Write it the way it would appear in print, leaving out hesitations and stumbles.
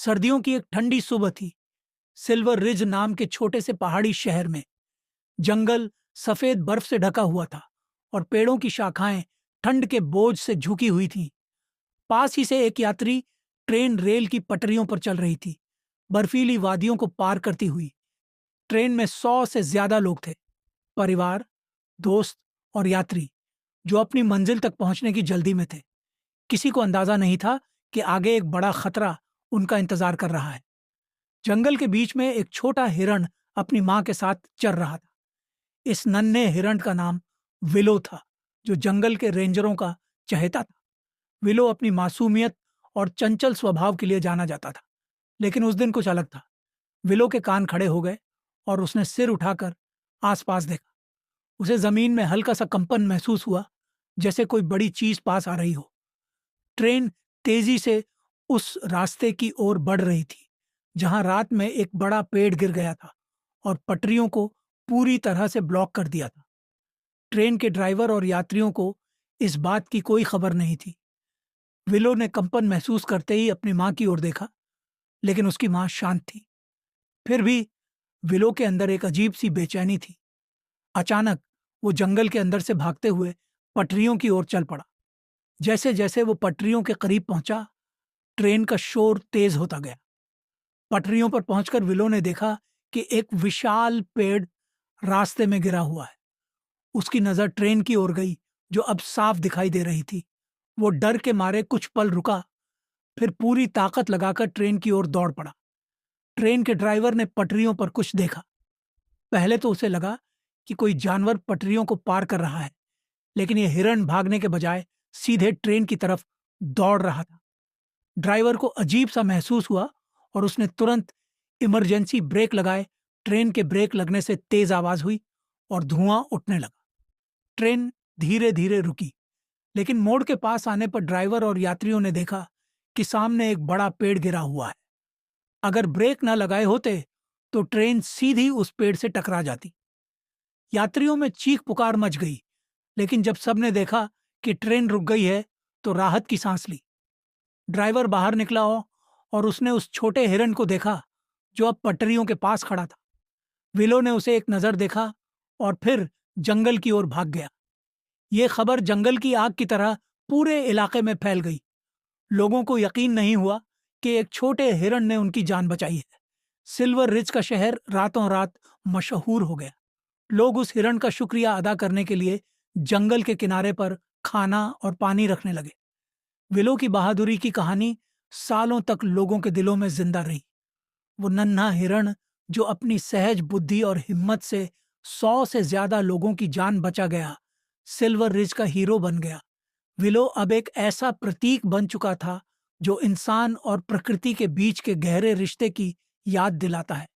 सर्दियों की एक ठंडी सुबह थी। सिल्वर रिज नाम के छोटे से पहाड़ी शहर में जंगल सफेद बर्फ से ढका हुआ था और पेड़ों की शाखाएं ठंड के बोझ से झुकी हुई थीं। पास ही से एक यात्री ट्रेन रेल की पटरियों पर चल रही थी, बर्फीली वादियों को पार करती हुई। ट्रेन में 100 से ज्यादा लोग थे, परिवार, दोस्त और यात्री, जो अपनी मंजिल तक पहुंचने की जल्दी में थे। किसी को अंदाजा नहीं था कि आगे एक बड़ा खतरा उनका इंतजार कर रहा है। जंगल के बीच में एक छोटा हिरण अपनी मां के साथ चर रहा था। इस नन्हे हिरण का नाम विलो था, जो जंगल के रेंजरों का चहेता था। विलो अपनी मासूमियत और चंचल स्वभाव के लिए जाना जाता था, लेकिन उस दिन कुछ अलग था। विलो के कान खड़े हो गए और उसने सिर उठाकर आसपास देखा। उसे जमीन में हल्का सा कंपन महसूस हुआ, जैसे कोई बड़ी चीज पास आ रही हो। ट्रेन तेजी से उस रास्ते की ओर बढ़ रही थी जहां रात में एक बड़ा पेड़ गिर गया था और पटरियों को पूरी तरह से ब्लॉक कर दिया था। ट्रेन के ड्राइवर और यात्रियों को इस बात की कोई खबर नहीं थी। विलो ने कंपन महसूस करते ही अपनी मां की ओर देखा, लेकिन उसकी मां शांत थी। फिर भी विलो के अंदर एक अजीब सी बेचैनी थी। अचानक वो जंगल के अंदर से भागते हुए पटरियों की ओर चल पड़ा। जैसे जैसे वो पटरियों के करीब पहुंचा, ट्रेन का शोर तेज होता गया। पटरियों पर पहुंचकर विलो ने देखा कि एक विशाल पेड़ रास्ते में गिरा हुआ है। उसकी नजर ट्रेन की ओर गई, जो अब साफ दिखाई दे रही थी। वो डर के मारे कुछ पल रुका, फिर पूरी ताकत लगाकर ट्रेन की ओर दौड़ पड़ा। ट्रेन के ड्राइवर ने पटरियों पर कुछ देखा। पहले तो उसे लगा कि कोई जानवर पटरियों को पार कर रहा है, लेकिन यह हिरण भागने के बजाय सीधे ट्रेन की तरफ दौड़ रहा था। ड्राइवर को अजीब सा महसूस हुआ और उसने तुरंत इमरजेंसी ब्रेक लगाए। ट्रेन के ब्रेक लगने से तेज आवाज हुई और धुआं उठने लगा। ट्रेन धीरे धीरे रुकी, लेकिन मोड़ के पास आने पर ड्राइवर और यात्रियों ने देखा कि सामने एक बड़ा पेड़ गिरा हुआ है। अगर ब्रेक न लगाए होते तो ट्रेन सीधी उस पेड़ से टकरा जाती। यात्रियों में चीख पुकार मच गई, लेकिन जब सबने देखा कि ट्रेन रुक गई है तो राहत की सांस ली। ड्राइवर बाहर निकला और उसने उस छोटे हिरण को देखा जो अब पटरियों के पास खड़ा था। विलो ने उसे एक नजर देखा और फिर जंगल की ओर भाग गया। ये खबर जंगल की आग की तरह पूरे इलाके में फैल गई। लोगों को यकीन नहीं हुआ कि एक छोटे हिरण ने उनकी जान बचाई है। सिल्वर रिज का शहर रातों रात मशहूर हो गया। लोग उस हिरण का शुक्रिया अदा करने के लिए जंगल के किनारे पर खाना और पानी रखने लगे। विलो की बहादुरी की कहानी सालों तक लोगों के दिलों में जिंदा रही। वो नन्हा हिरण जो अपनी सहज बुद्धि और हिम्मत से 100 से ज्यादा लोगों की जान बचा गया, सिल्वर रिज का हीरो बन गया। विलो अब एक ऐसा प्रतीक बन चुका था जो इंसान और प्रकृति के बीच के गहरे रिश्ते की याद दिलाता है।